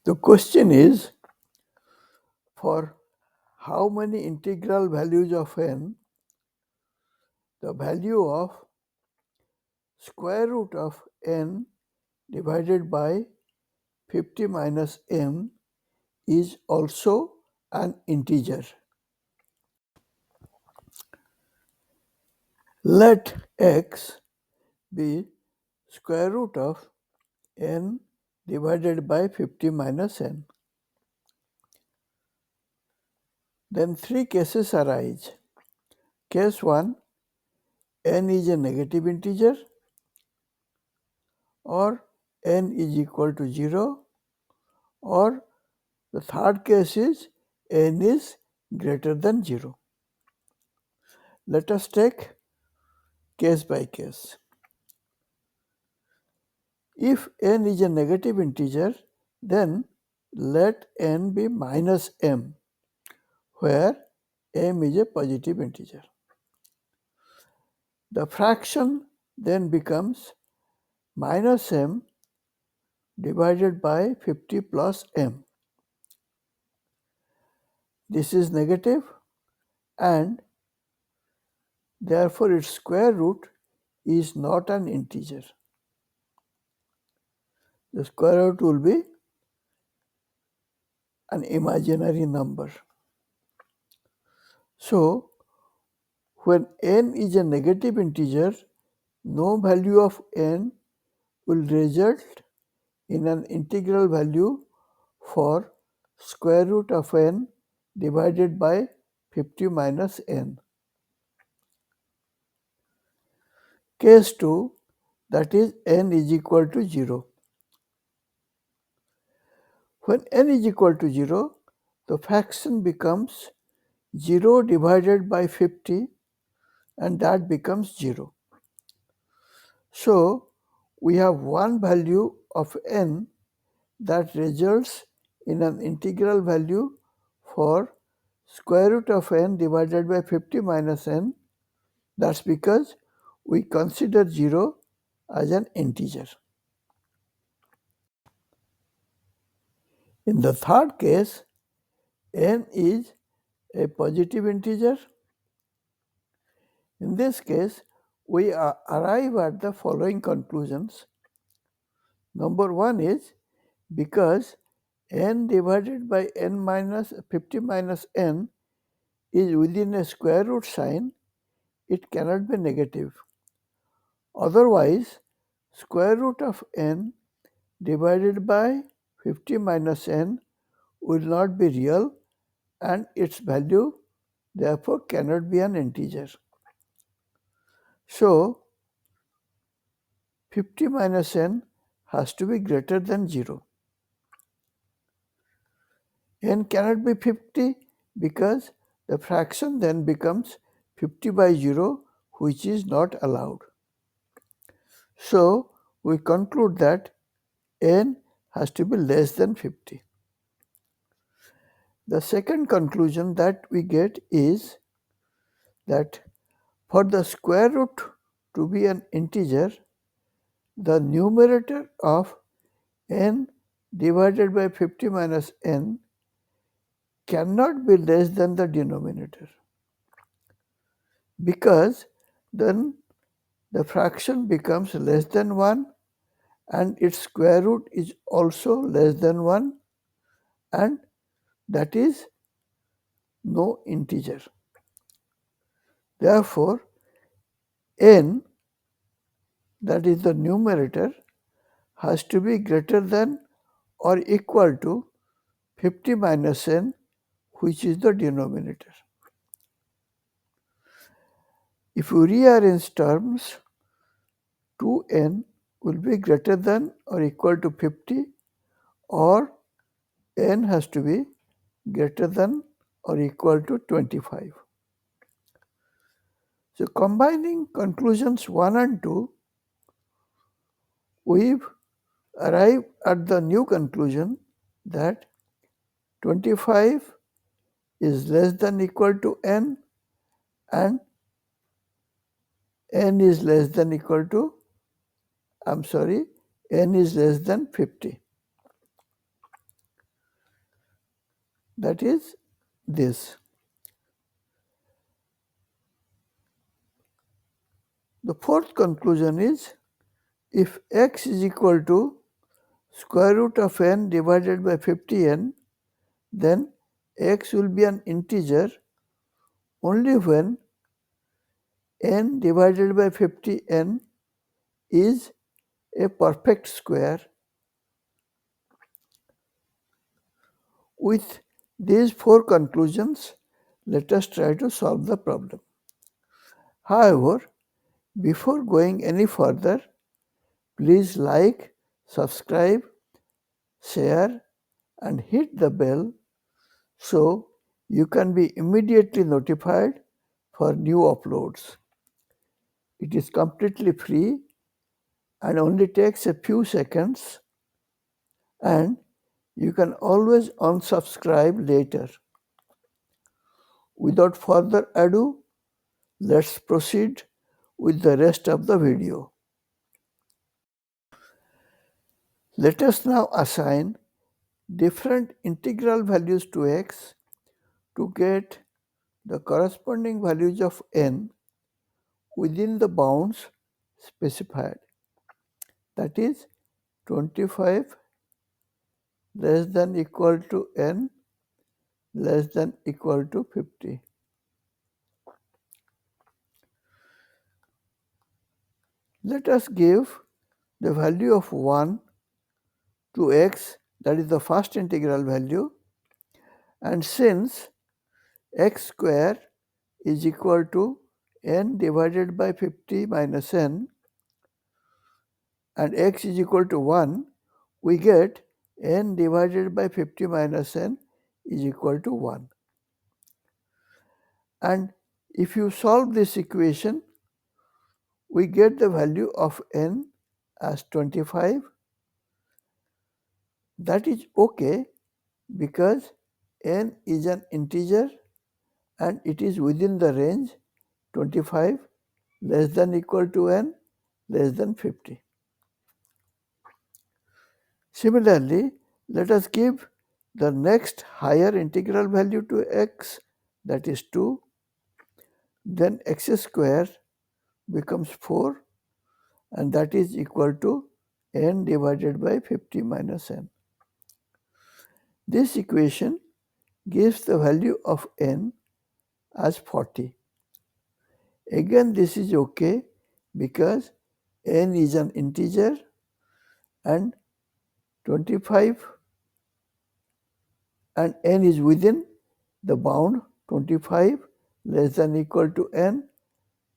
The question is, for how many integral values of n, the value of square root of n divided by 50 minus m is also an integer. Let x be square root of n divided by 50 minus n. Then three cases arise. Case 1, n is a negative integer, or n is equal to 0, or the third case is n is greater than 0. Let us take case by case. If n is a negative integer, then let n be minus m, where m is a positive integer. The fraction then becomes minus m divided by 50 plus m. This is negative, and therefore its square root is not an integer. The square root will be an imaginary number. So, when n is a negative integer, no value of n will result in an integral value for square root of n divided by 50 minus n. Case 2, that is n is equal to 0. When n is equal to 0, the fraction becomes 0 divided by 50, and that becomes 0. So, we have one value of n that results in an integral value for square root of n divided by 50 minus n. That's because we consider 0 as an integer. In the third case, n is a positive integer. In this case, we arrive at the following conclusions. Number 1 is, because n divided by n minus 50 minus n is within a square root sign, it cannot be negative. Otherwise, square root of n divided by 50 minus n will not be real, and its value therefore cannot be an integer. So, 50 minus n has to be greater than 0. N cannot be 50 because the fraction then becomes 50 by 0, which is not allowed. So, we conclude that n has to be less than 50. The second conclusion that we get is that for the square root to be an integer, the numerator of n divided by 50 minus n cannot be less than the denominator, because then the fraction becomes less than 1 and its square root is also less than 1, and that is no integer. Therefore, n, that is the numerator, has to be greater than or equal to 50 minus n, which is the denominator. If we rearrange terms, 2n will be greater than or equal to 50, or n has to be greater than or equal to 25. So, combining conclusions 1 and 2, we've arrived at the new conclusion that 25 is less than equal to n, and n is less than equal to, n is less than 50. that is this. The fourth conclusion is, if x is equal to square root of n divided by 50n, then x will be an integer only when n divided by 50n is a perfect square. With these four conclusions, let us try to solve the problem. However, before going any further, please like, subscribe, share and hit the bell so you can be immediately notified for new uploads. It is completely free and only takes a few seconds, and you can always unsubscribe later. Without further ado, let's proceed with the rest of the video. Let us now assign different integral values to x to get the corresponding values of n within the bounds specified, that is 25 less than equal to n less than equal to 50. Let us give the value of 1 to x, that is the first integral value, and since x square is equal to n divided by 50 minus n and x is equal to 1, we get n divided by 50 minus n is equal to 1. And if you solve this equation, we get the value of n as 25. That is okay because n is an integer and it is within the range 25 less than equal to n less than 50. Similarly, let us give the next higher integral value to x, that is 2. Then x square becomes 4 and that is equal to n divided by 50 minus n. This equation gives the value of n as 40. Again, this is okay because n is an integer and 25 and n is within the bound 25 less than equal to n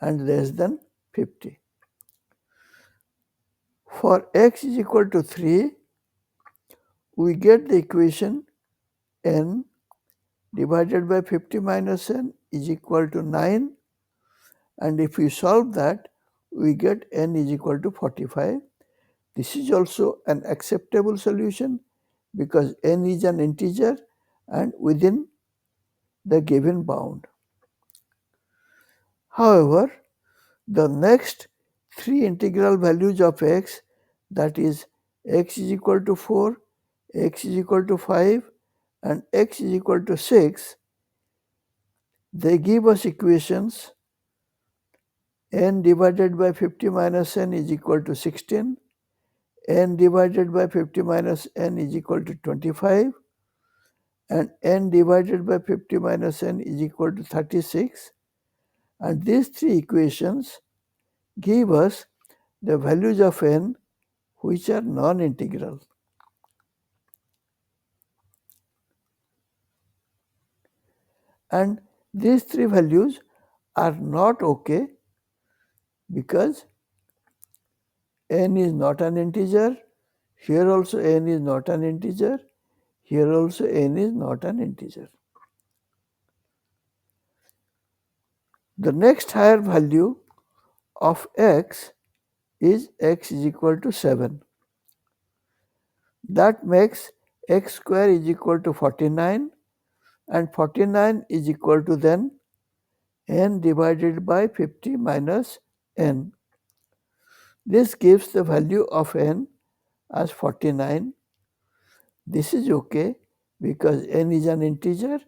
and less than 50. For x is equal to 3, we get the equation n divided by 50 minus n is equal to 9, and if we solve that, we get n is equal to 45. This is also an acceptable solution because n is an integer and within the given bound. However, the next three integral values of x, that is x is equal to 4, x is equal to 5 and x is equal to 6, they give us equations n divided by 50 minus n is equal to 16, n divided by 50 minus n is equal to 25 and n divided by 50 minus n is equal to 36, and these three equations give us the values of n which are non-integral. And these three values are not okay because n is not an integer, here also n is not an integer, here also n is not an integer. The next higher value of x is x is equal to 7. That makes x square is equal to 49 and 49 is equal to then n divided by 50 minus n. This gives the value of n as 49. This is okay because n is an integer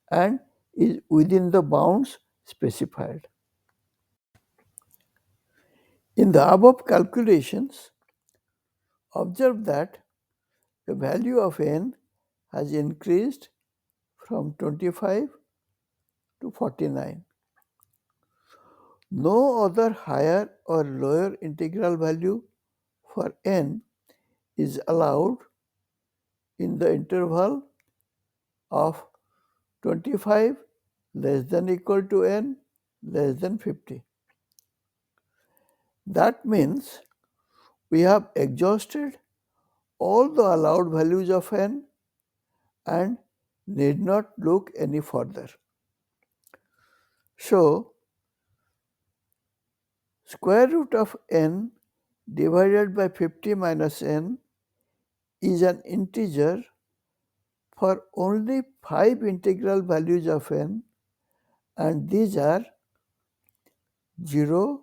and is within the bounds specified. In the above calculations, observe that the value of n has increased from 25 to 49. No other higher or lower integral value for n is allowed in the interval of 25 less than equal to n less than 50. That means we have exhausted all the allowed values of n and need not look any further. So, square root of n divided by 50 minus n is an integer for only 5 integral values of n, and these are 0,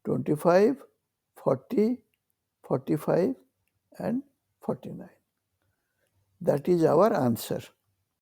25, 40, 45 and 49. That is our answer.